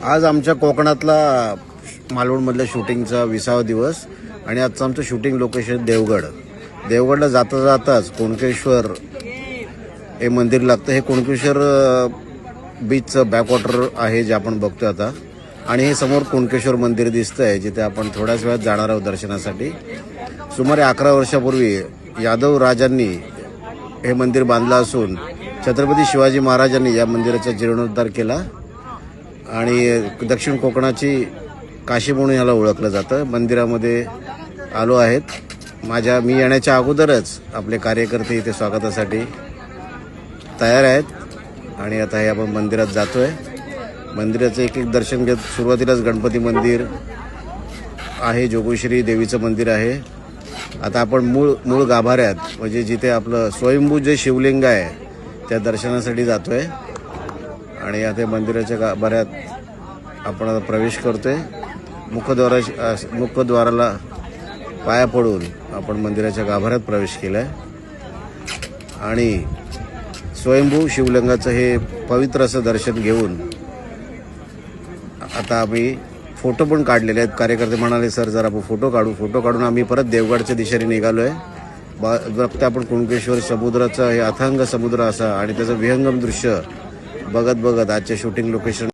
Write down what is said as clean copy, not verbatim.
आज आमच्या कोकणातला मालवणमधल्या शूटिंगचा 20वा दिवस आणि आजचं आमचं शूटिंग लोकेशन देवगडला जाता जाताच कुणकेश्वर हे मंदिर लागतं। हे कुणकेश्वर बीचचं बॅकवॉटर आहे जे आपण बघतोय आता, आणि हे समोर कुणकेश्वर मंदिर दिसतंय जिथे आपण थोड्याच वेळात जाणार आहोत दर्शनासाठी। सुमारे 11 वर्षापूर्वी यादव राजांनी हे मंदिर बांधलं असून छत्रपती शिवाजी महाराजांनी या मंदिराचा जीर्णोद्धार केला आणि दक्षिण कोकणाची काशी म्हणून याला ओळखलं जातं। मंदिरामध्ये आलो आहेत। मी येण्याच्या अगोदरच आपले कार्यकर्ते इथे स्वागतासाठी तयार आहेत आणि आता हे आपण मंदिरात जातोय। मंदिराचं एक एक दर्शन घेत सुरुवातीलाच गणपती मंदिर आहे, जोगेश्वरी देवीचं मंदिर आहे। आता आपण मूळ गाभाऱ्यात म्हणजे जिथे आपलं स्वयंभू जे शिवलिंग आहे त्या दर्शनासाठी जातोय आणि आता मंदिराच्या गाभाऱ्यात आपण आता प्रवेश करतोय। मुखद्वाराला पाया पडून आपण मंदिराच्या गाभाऱ्यात प्रवेश केलाय आणि स्वयंभू शिवलिंगाचं हे पवित्र असं दर्शन घेऊन आता आम्ही फोटो पण काढलेले आहेत। कार्यकर्ते म्हणाले सर जर आपण फोटो काढून आम्ही परत देवगडच्या दिशेने निघालोय। बघता आपण कुणकेश्वर समुद्राचा हे अथांग समुद्र असा आणि त्याचं विहंगम दृश्य बघत आजच्या शूटिंग लोकेशन